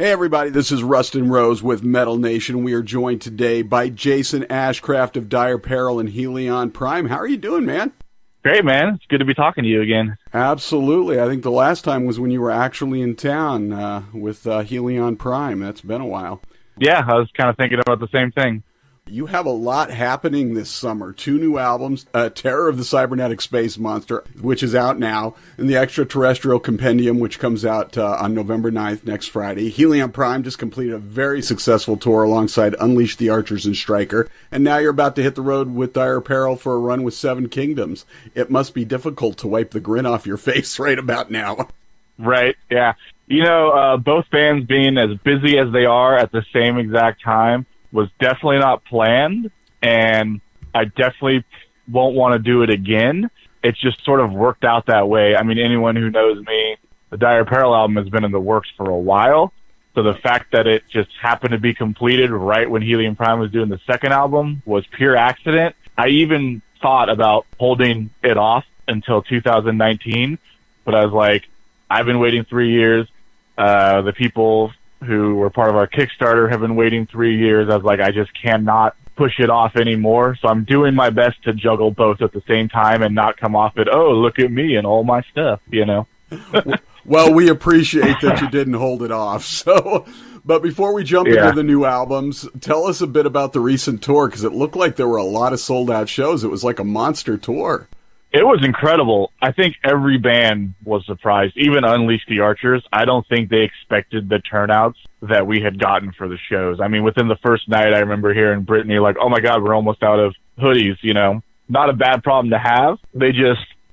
Hey everybody, this is Rustin Rose with Metal Nation. We are joined today by Jason Ashcraft of Dire Peril and Helion Prime. How are you doing, man? Great, man. It's good to be talking to you again. Absolutely. I think the last time was when you were actually in town with Helion Prime. That's been a while. Yeah, I was kind of thinking about the same thing. You have a lot happening this summer. 2 new albums, Terror of the Cybernetic Space Monster, which is out now, and the Extraterrestrial Compendium, which comes out on November 9th, next Friday. Helion Prime just completed a very successful tour alongside Unleash the Archers and Striker, and now you're about to hit the road with Dire Peril for a run with Seven Kingdoms. It must be difficult to wipe the grin off your face right about now. Right, yeah. You know, both bands being as busy as they are at the same exact time was definitely not planned, and I definitely won't want to do it again. It just sort of worked out that way. I mean, anyone who knows me, the Dire Peril album has been in the works for a while, so the fact that it just happened to be completed right when Helion Prime was doing the second album was pure accident. I even thought about holding it off until 2019, but I was like, I've been waiting 3 years. The people who were part of our Kickstarter have been waiting 3 years. I was like, I just cannot push it off anymore. So I'm doing my best to juggle both at the same time and not come off it, oh, look at me and all my stuff, you know? Well, we appreciate that you didn't hold it off. So, but before we jump into the new albums, tell us a bit about the recent tour, because it looked like there were a lot of sold-out shows. It was like a monster tour. It was incredible. I think every band was surprised, even Unleash the Archers. I don't think they expected the turnouts that we had gotten for the shows. I mean, within the first night, I remember hearing Brittany like, oh my God, we're almost out of hoodies, you know. Not a bad problem to have.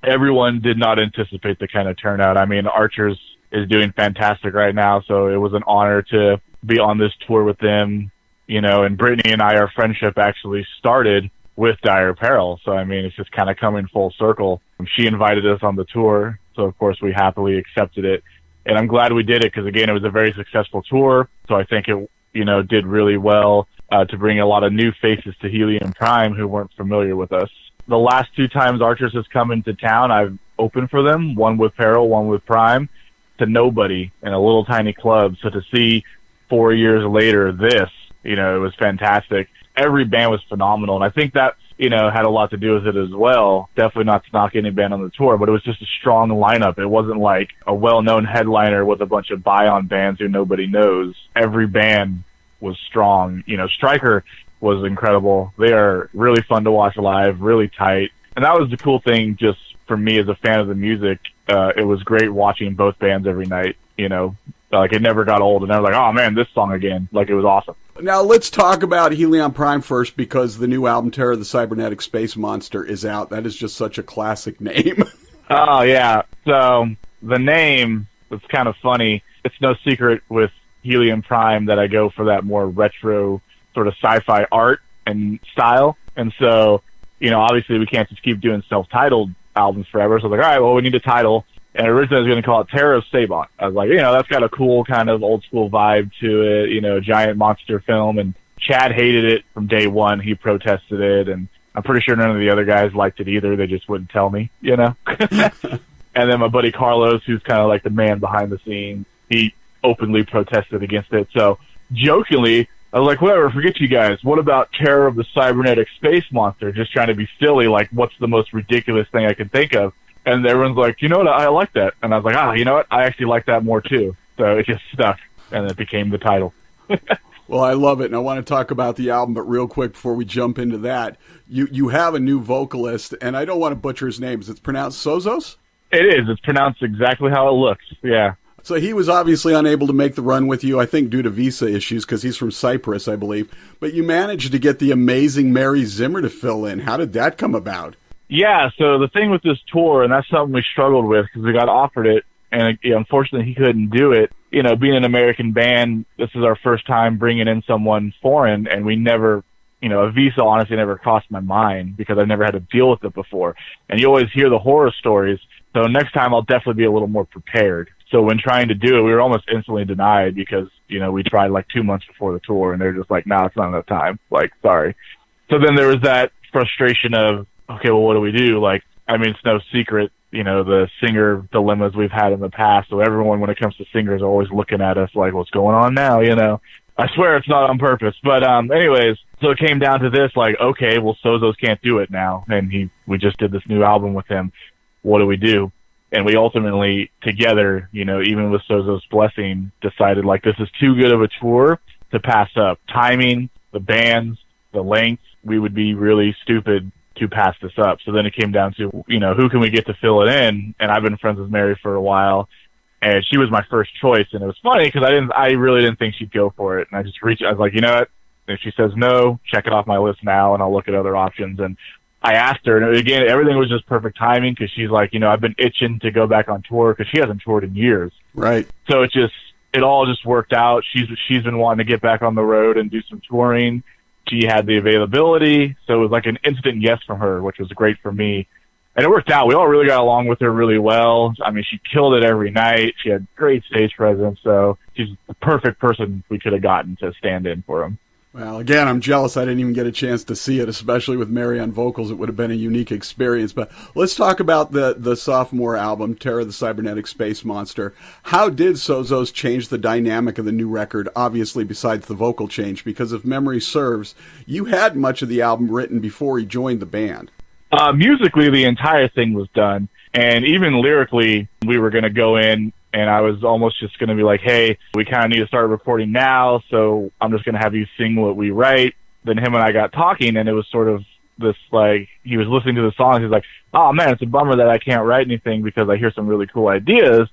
Everyone did not anticipate the kind of turnout. I mean, Archers is doing fantastic right now, so it was an honor to be on this tour with them, you know, and Brittany and I, our friendship actually started with Dire Peril. So, I mean, it's just kind of coming full circle. She invited us on the tour, so of course we happily accepted it. And I'm glad we did it because, again, it was a very successful tour. So I think it, you know, did really well to bring a lot of new faces to Helion Prime who weren't familiar with us. The last 2 times Archers has come into town, I've opened for them, one with Peril, one with Prime, to nobody in a little tiny club. So to see 4 years later this, you know, it was fantastic. Every band was phenomenal, and I think that, you know, had a lot to do with it as well. Definitely not to knock any band on the tour, but it was just a strong lineup. It wasn't like a well-known headliner with a bunch of buy-on bands who nobody knows. Every band was strong. You know, Striker was incredible. They are really fun to watch live, really tight. And that was the cool thing just for me as a fan of the music. It was great watching both bands every night, you know. Like, it never got old, and I was like, oh, man, this song again. Like, it was awesome. Now, let's talk about Helion Prime first, because the new album, Terror of the Cybernetic Space Monster, is out. That is just such a classic name. Oh, yeah. So, the name, it's kind of funny. It's no secret with Helion Prime that I go for that more retro sort of sci-fi art and style. And so, you know, obviously we can't just keep doing self-titled albums forever. So I was like, all right, well, we need a title. And originally I was going to call it Terror of Sabon. I was like, you know, that's got a cool kind of old school vibe to it, you know, giant monster film. And Chad hated it from day one. He protested it. And I'm pretty sure none of the other guys liked it either. They just wouldn't tell me, you know. And then my buddy Carlos, who's kind of like the man behind the scenes, he openly protested against it. So jokingly, I was like, whatever, forget you guys. What about Terror of the Cybernetic Space Monster? Just trying to be silly, like, what's the most ridiculous thing I can think of? And everyone's like, you know what, I like that. And I was like, you know what, I actually like that more too. So it just stuck, and it became the title. Well, I love it, and I want to talk about the album, but real quick before we jump into that, you have a new vocalist, and I don't want to butcher his name. Is it pronounced Sozos? It is. It's pronounced exactly how it looks, yeah. So he was obviously unable to make the run with you, I think due to visa issues, because he's from Cyprus, I believe. But you managed to get the amazing Mary Zimmer to fill in. How did that come about? Yeah, so the thing with this tour, and that's something we struggled with because we got offered it, and unfortunately he couldn't do it. You know, being an American band, this is our first time bringing in someone foreign, and we never, you know, a visa honestly never crossed my mind because I never had to deal with it before. And you always hear the horror stories, so next time I'll definitely be a little more prepared. So when trying to do it, we were almost instantly denied because, you know, we tried like 2 months before the tour, and they're just like, no, it's not enough time. Like, sorry. So then there was that frustration of, okay, well, what do we do? Like, I mean, it's no secret, the singer dilemmas we've had in the past. So everyone, when it comes to singers, are always looking at us like, what's going on now, I swear it's not on purpose. But anyways, so it came down to this, like, okay, well, Sozos can't do it now. And we just did this new album with him. What do we do? And we ultimately, together, even with Sozos' blessing, decided, like, this is too good of a tour to pass up. Timing, the bands, the length, we would be really stupid to pass this up. So then it came down to, who can we get to fill it in? And I've been friends with Mary for a while, and she was my first choice. And it was funny because I really didn't think she'd go for it. And I was like, you know what? If she says no, check it off my list now, and I'll look at other options. And I asked her, and again, everything was just perfect timing because she's like, I've been itching to go back on tour because she hasn't toured in years. Right. So it all just worked out. She's been wanting to get back on the road and do some touring. She had the availability, so it was like an instant yes from her, which was great for me. And it worked out. We all really got along with her really well. I mean, she killed it every night. She had great stage presence, so she's the perfect person we could have gotten to stand in for him. Well, again, I'm jealous I didn't even get a chance to see it, especially with Mary on vocals. It would have been a unique experience. But let's talk about the sophomore album, Terror of the Cybernetic Space Monster. How did Sozos change the dynamic of the new record, obviously besides the vocal change? Because if memory serves, you had much of the album written before he joined the band. Musically, the entire thing was done. And even lyrically, we were going to go in, and I was almost just going to be like, hey, we kind of need to start recording now, so I'm just going to have you sing what we write. Then him and I got talking, and it was sort of this, like, he was listening to the songs. He's like, oh, man, it's a bummer that I can't write anything because I hear some really cool ideas.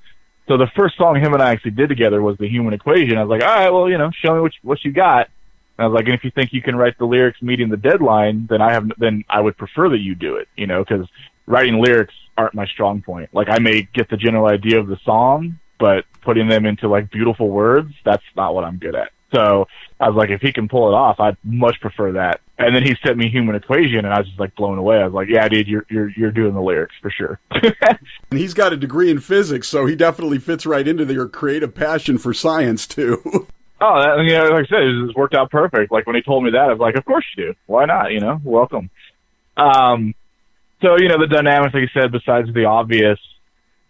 So the first song him and I actually did together was The Human Equation. I was like, all right, well, show me what you got. And I was like, and if you think you can write the lyrics meeting the deadline, then I would prefer that you do it, because writing lyrics aren't my strong point. Like, I may get the general idea of the song, but putting them into, like, beautiful words, that's not what I'm good at. So I was like, if he can pull it off, I'd much prefer that. And then he sent me Human Equation, and I was just, like, blown away. I was like, yeah, dude, you're doing the lyrics for sure. And he's got a degree in physics, so he definitely fits right into your creative passion for science, too. Oh, like I said, it just worked out perfect. Like, when he told me that, I was like, of course you do. Why not? Welcome. So, the dynamics, like you said, besides the obvious,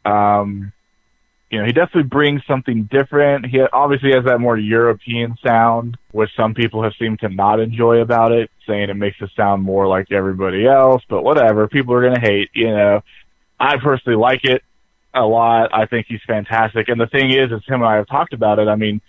he definitely brings something different. He obviously has that more European sound, which some people have seemed to not enjoy about it, saying it makes it sound more like everybody else, but whatever. People are going to hate, I personally like it a lot. I think he's fantastic. And the thing is him and I have talked about it. I mean,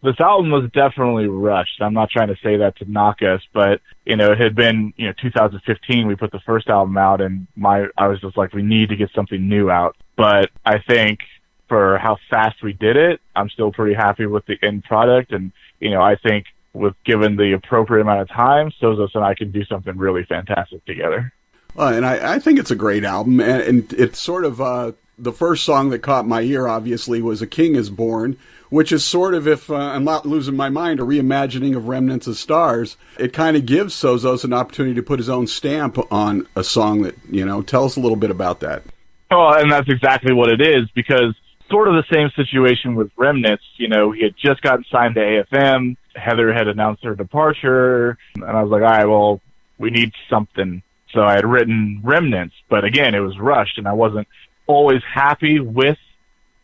this album was definitely rushed. I'm not trying to say that to knock us, but, it had been, 2015, we put the first album out, and I was just like, we need to get something new out. But I think for how fast we did it, I'm still pretty happy with the end product. And, I think with given the appropriate amount of time, Sozos and I can do something really fantastic together. And I think it's a great album, and it's sort of, the first song that caught my ear, obviously, was A King is Born, which is sort of, if I'm not losing my mind, a reimagining of Remnants of Stars. It kind of gives Sozos an opportunity to put his own stamp on a song that, tell us a little bit about that. Oh, and that's exactly what it is, because sort of the same situation with Remnants. He had just gotten signed to AFM. Heather had announced her departure, and I was like, all right, well, we need something. So I had written Remnants, but again, it was rushed, and I wasn't always happy with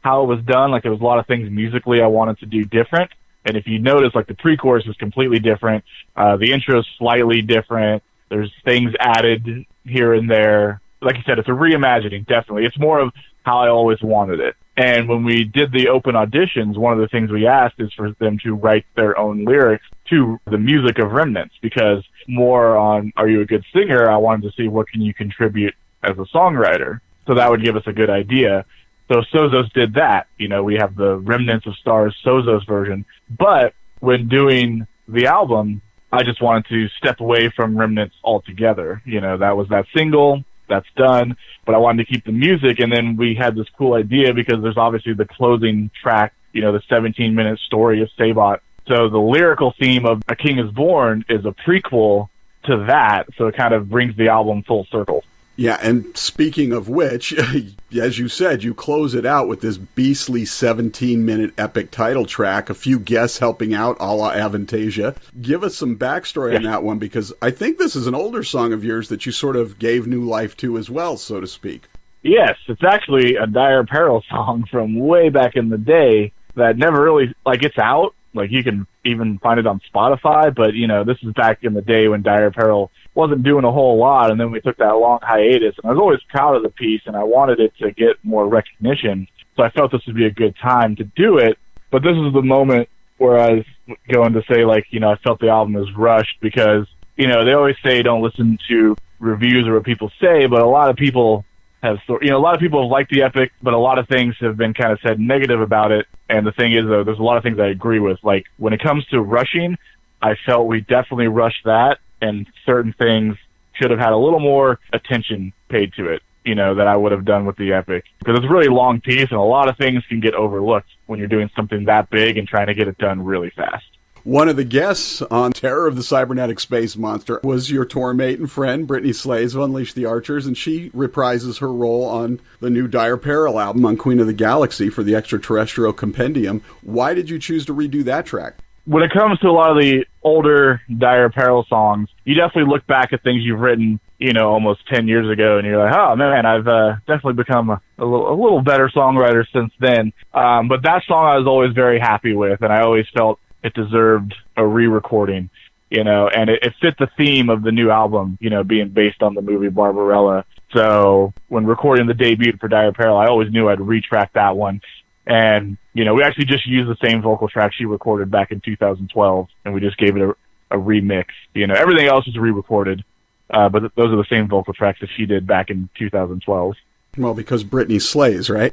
how it was done. Like, there was a lot of things musically I wanted to do different. And if you notice, like, the pre-chorus is completely different. The intro is slightly different. There's things added here and there. Like you said, it's a reimagining, definitely. It's more of how I always wanted it. And when we did the open auditions, one of the things we asked is for them to write their own lyrics to the music of Remnants, because more on, are you a good singer? I wanted to see what can you contribute as a songwriter. So that would give us a good idea. So Sozos did that. We have the Remnants of Stars Sozos version. But when doing the album, I just wanted to step away from Remnants altogether. That was that single. That's done. But I wanted to keep the music. And then we had this cool idea, because there's obviously the closing track, the 17-minute story of Sabot. So the lyrical theme of A King is Born is a prequel to that. So it kind of brings the album full circle. Yeah, and speaking of which, as you said, you close it out with this beastly 17-minute epic title track, a few guests helping out a la Avantasia. Give us some backstory on that one, because I think this is an older song of yours that you sort of gave new life to as well, so to speak. Yes, it's actually a Dire Peril song from way back in the day that never really, it's out. Like, you can even find it on Spotify, but, this is back in the day when Dire Peril wasn't doing a whole lot, and then we took that long hiatus, and I was always proud of the piece, and I wanted it to get more recognition, so I felt this would be a good time to do it, but this is the moment where I was going to say, I felt the album was rushed, because, they always say don't listen to reviews or what people say, but a lot of people have liked the epic, but a lot of things have been kind of said negative about it, and the thing is, though, there's a lot of things I agree with. Like, when it comes to rushing, I felt we definitely rushed that, and certain things should have had a little more attention paid to it, that I would have done with the epic. Because it's a really long piece, and a lot of things can get overlooked when you're doing something that big and trying to get it done really fast. One of the guests on Terror of the Cybernetic Space Monster was your tour mate and friend, Brittany Slays of Unleash the Archers, and she reprises her role on the new Dire Peril album on Queen of the Galaxy for the Extraterrestrial Compendium. Why did you choose to redo that track? When it comes to a lot of the older Dire Peril songs, you definitely look back at things you've written, almost 10 years ago, and you're like, oh, man, I've definitely become a little better songwriter since then. But that song I was always very happy with, and I always felt it deserved a re-recording, and it fit the theme of the new album, being based on the movie Barbarella. So when recording the debut for Dire Peril, I always knew I'd retrack that one. And, we actually just used the same vocal track she recorded back in 2012, and we just gave it a remix. Everything else was re-recorded, but those are the same vocal tracks that she did back in 2012. Well, because Brittany slays, right?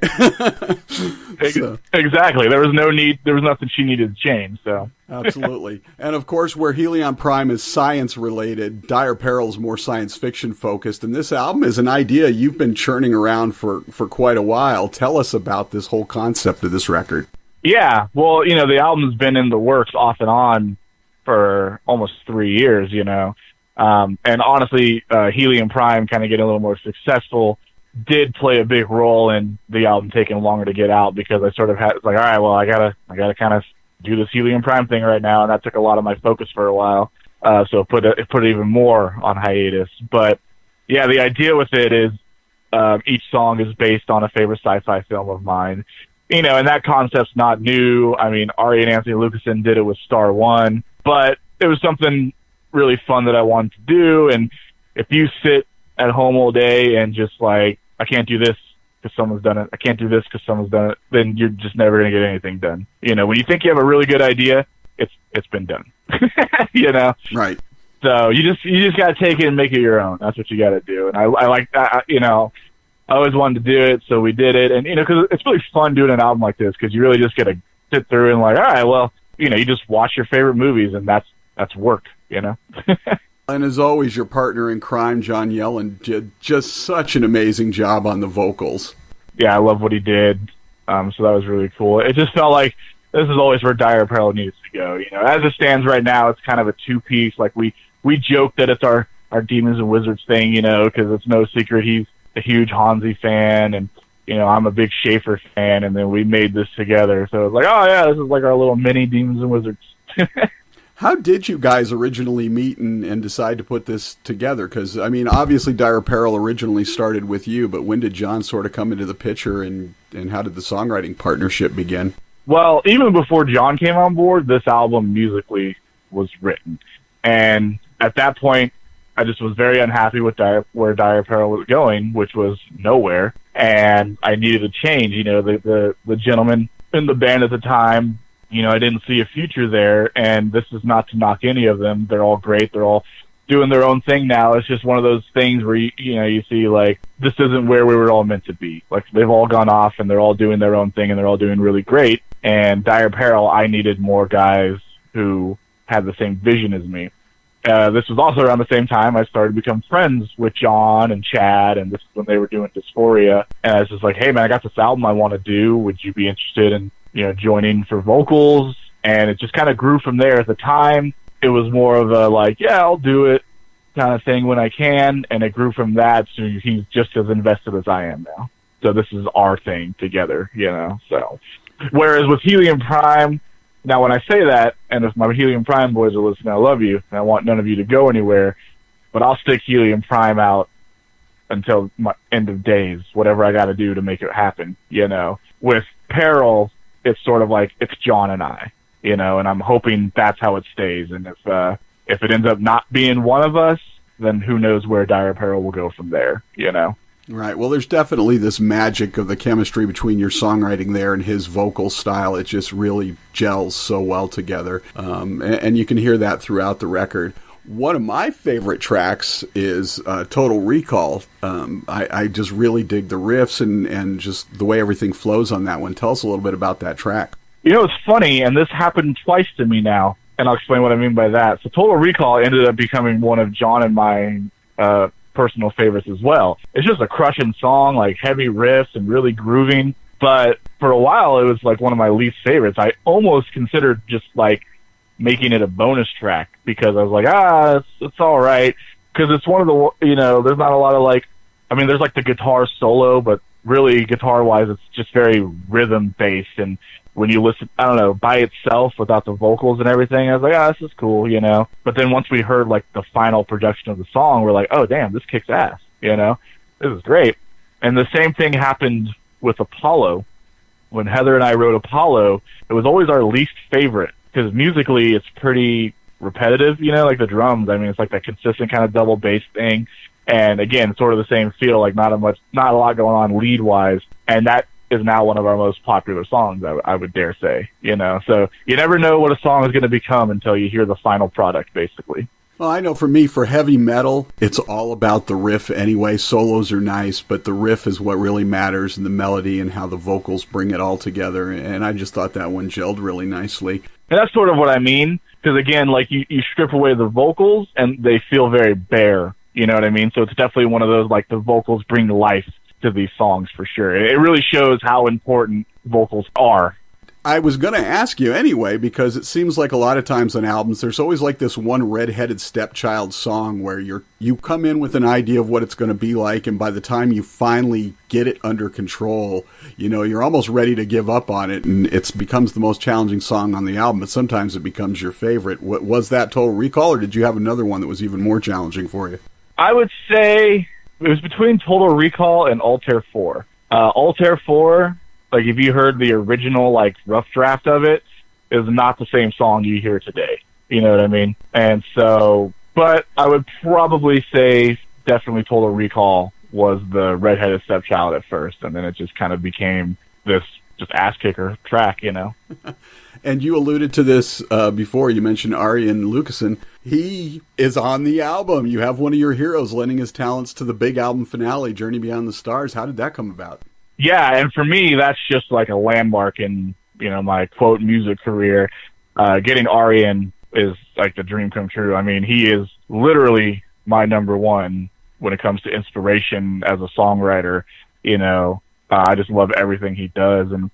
Exactly. There was nothing she needed to change, so. Absolutely. And of course, where Helion Prime is science related, Dire Peril is more science fiction focused, and this album is an idea you've been churning around for quite a while. Tell us about this whole concept of this record. Yeah, well, the album's been in the works off and on for almost 3 years, and honestly, Helion Prime kind of getting a little more successful did play a big role in the album taking longer to get out, because I sort of had, all right, well, I gotta kind of do this Helion Prime thing right now, and that took a lot of my focus for a while. So it put even more on hiatus. But yeah, the idea with it is each song is based on a favorite sci-fi film of mine, and that concept's not new. I mean, Ari and Anthony Lucassen did it with Star One, but it was something really fun that I wanted to do. And if you sit at home all day and just I can't do this because someone's done it, I can't do this because someone's done it, then you're just never going to get anything done. When you think you have a really good idea, it's been done. Right. So you just got to take it and make it your own. That's what you got to do. And I like that. I always wanted to do it, so we did it. And because it's really fun doing an album like this, because you really just get to sit through and all right, well, you just watch your favorite movies, and that's work. And as always, your partner in crime, John Yellen, did just such an amazing job on the vocals. Yeah, I love what he did. So that was really cool. It just felt like this is always where Dire Peril needs to go. As it stands right now, it's kind of a two-piece. We joke that it's our Demons and Wizards thing, because it's no secret he's a huge Hansi fan, and I'm a big Schaefer fan, and then we made this together. So it's oh yeah, this is like our little mini Demons and Wizards. How did you guys originally meet and decide to put this together? Because, I mean, obviously Dire Peril originally started with you, but when did John sort of come into the picture, and how did the songwriting partnership begin? Well, even before John came on board, this album musically was written. And at that point, I just was very unhappy with where Dire Peril was going, which was nowhere. And I needed a change. The gentleman in the band at the time, I didn't see a future there, and this is not to knock any of them. They're all great. They're all doing their own thing now. It's just one of those things where, you see, this isn't where we were all meant to be. They've all gone off, and they're all doing their own thing, and they're all doing really great. And Dire Peril, I needed more guys who had the same vision as me. This was also around the same time I started to become friends with John and Chad, and this is when they were doing Dysphoria. And I was just hey, man, I got this album I want to do. Would you be interested in joining for vocals? And it just kind of grew from there. At the time, it was more of a yeah, I'll do it. kind of thing when I can, and it grew from that. So he's just as invested as I am now. So this is our thing together, So, whereas with Helion Prime, now when I say that, and if my Helion Prime boys are listening, I love you, and I want none of you to go anywhere, but I'll stick Helion Prime out until my end of days, whatever I got to do to make it happen, With Peril, it's sort of like it's John and I, and I'm hoping that's how it stays. And if it ends up not being one of us, then who knows where Dire Peril will go from there, Right. Well, there's definitely this magic of the chemistry between your songwriting there and his vocal style. It just really gels so well together. And you can hear that throughout the record. One of my favorite tracks is Total Recall. I just really dig the riffs and just the way everything flows on that one. Tell us a little bit about that track. It's funny, and this happened twice to me now, and I'll explain what I mean by that. So Total Recall ended up becoming one of John and my personal favorites as well. It's just a crushing song, like heavy riffs and really grooving. But for a while, it was like one of my least favorites. I almost considered just like making it a bonus track because I was like, it's all right. Because it's one of the, there's not a lot of there's like the guitar solo, but really guitar-wise, it's just very rhythm-based. And when you listen, I don't know, by itself without the vocals and everything, I was like, this is cool, But then once we heard like the final production of the song, we're like, oh damn, this kicks ass, This is great. And the same thing happened with Apollo. When Heather and I wrote Apollo, it was always our least favorite because musically it's pretty repetitive, like the drums. I mean, it's like that consistent kind of double bass thing. And again, sort of the same feel, like not a lot going on lead wise. And that is now one of our most popular songs, I would dare say, So you never know what a song is going to become until you hear the final product, basically. Well, I know for me, for heavy metal, it's all about the riff anyway. Solos are nice, but the riff is what really matters, and the melody and how the vocals bring it all together. And I just thought that one gelled really nicely. And that's sort of what I mean, because again, like you strip away the vocals and they feel very bare, you know what I mean? So it's definitely one of those, like the vocals bring life to these songs for sure. It really shows how important vocals are. I was going to ask you anyway, because it seems like a lot of times on albums, there's always like this one redheaded stepchild song where you come in with an idea of what it's going to be like, and by the time you finally get it under control, you're almost ready to give up on it, and it becomes the most challenging song on the album, but sometimes it becomes your favorite. What was that Total Recall, or did you have another one that was even more challenging for you? I would say it was between Total Recall and Altair 4. Altair 4, like if you heard the original like rough draft of it, is not the same song you hear today. You know what I mean? And so, but I would probably say definitely Total Recall was the redheaded stepchild at first, and then it just kind of became this just ass kicker track, And you alluded to this before. You mentioned Arian Lucassen. He is on the album. You have one of your heroes lending his talents to the big album finale, Journey Beyond the Stars. How did that come about? Yeah, and for me, that's just like a landmark in, my quote music career. Getting Arian is like the dream come true. I mean, he is literally my number one when it comes to inspiration as a songwriter. I just love everything he does. And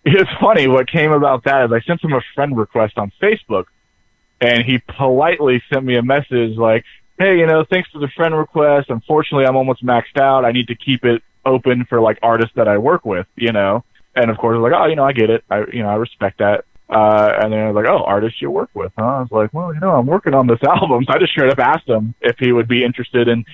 it's funny, what came about that is I sent him a friend request on Facebook, and he politely sent me a message like, hey, thanks for the friend request. Unfortunately, I'm almost maxed out. I need to keep it open for like artists that I work with, And of course, I was like, I get it. I respect that. And then I was like, artists you work with, huh? I was like, well, I'm working on this album. So I just straight up asked him if he would be interested in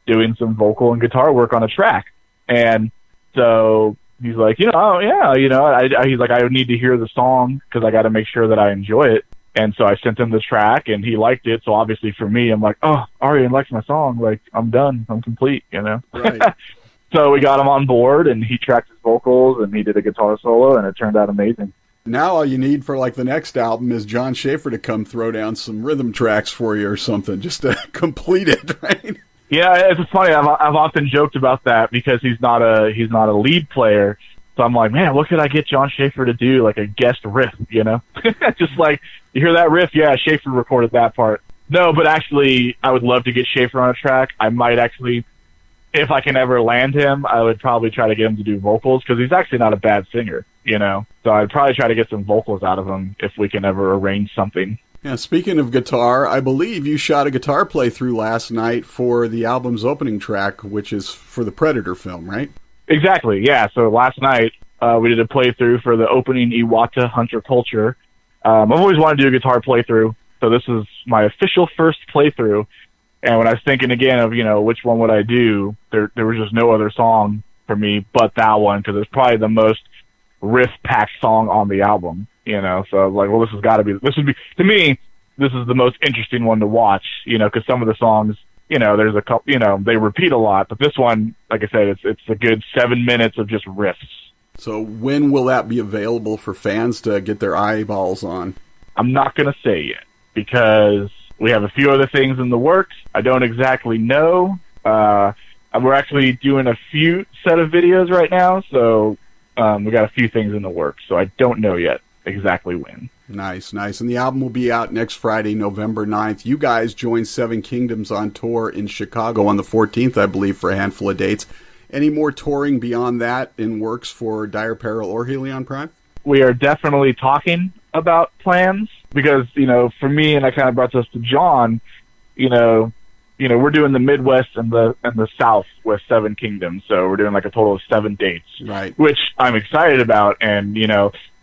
doing some vocal and guitar work on a track. And so he's like, he's like, I would need to hear the song because I got to make sure that I enjoy it. And so I sent him the track, and he liked it. So obviously for me, I'm like, Arian likes my song. Like, I'm done. I'm complete, Right. So we got him on board, and he tracked his vocals, and he did a guitar solo, and it turned out amazing. Now all you need for like the next album is John Schaefer to come throw down some rhythm tracks for you or something, just to complete it, right? Yeah, it's funny. I've often joked about that because he's not a lead player. So I'm like, man, what could I get John Schaefer to do, like a guest riff, Just like, you hear that riff? Yeah, Schaefer recorded that part. No, but actually, I would love to get Schaefer on a track. I might actually, if I can ever land him, I would probably try to get him to do vocals because he's actually not a bad singer, So I'd probably try to get some vocals out of him if we can ever arrange something. Yeah, speaking of guitar, I believe you shot a guitar playthrough last night for the album's opening track, which is for the Predator film, right? Exactly, yeah. So last night we did a playthrough for the opening Iwata Hunter Culture. I've always wanted to do a guitar playthrough, so this is my official first playthrough. And when I was thinking again of, which one would I do, there was just no other song for me but that one, because it's probably the most riff-packed song on the album. So I was like, well, to me, this is the most interesting one to watch, because some of the songs, there's a couple, they repeat a lot, but this one, like I said, it's a good 7 minutes of just riffs. So when will that be available for fans to get their eyeballs on? I'm not going to say yet, because we have a few other things in the works. I don't exactly know. We're actually doing a few set of videos right now, so we got a few things in the works, so I don't know yet exactly when. Nice. And the album will be out next Friday, November 9th. You guys join Seven Kingdoms on tour in Chicago on the 14th, I believe, for a handful of dates. Any more touring beyond that in works for Dire Peril or Helion Prime? We are definitely talking about plans because, for me, and I kind of brought this to John, we're doing the Midwest and the South with Seven Kingdoms. So we're doing like a total of 7 dates, right? Which I'm excited about. And,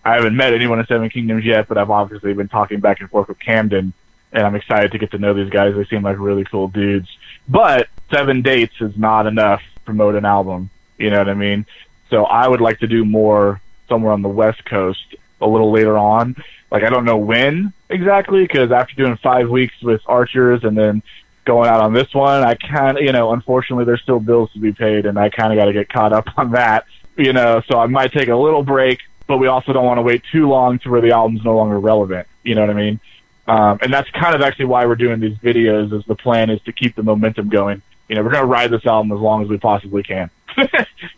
I haven't met anyone in Seven Kingdoms yet, but I've obviously been talking back and forth with Camden, and I'm excited to get to know these guys. They seem like really cool dudes. But 7 dates is not enough to promote an album. You know what I mean? So I would like to do more somewhere on the West Coast a little later on. Like, I don't know when exactly, because after doing 5 weeks with Archers and then going out on this one, I kind of, unfortunately, there's still bills to be paid, and I kind of got to get caught up on that, so I might take a little break, but we also don't want to wait too long to where the album's no longer relevant, you know what I mean? And that's kind of actually why we're doing these videos, is the plan is to keep the momentum going. We're going to ride this album as long as we possibly can.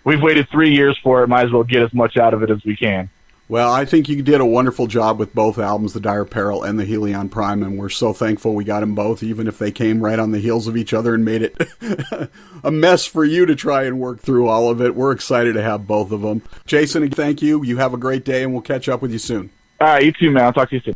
We've waited 3 years for it, might as well get as much out of it as we can. Well, I think you did a wonderful job with both albums, the Dire Peril and the Helion Prime, and we're so thankful we got them both, even if they came right on the heels of each other and made it a mess for you to try and work through all of it. We're excited to have both of them. Jason, thank you. You have a great day, and we'll catch up with you soon. All right, you too, man. I'll talk to you soon.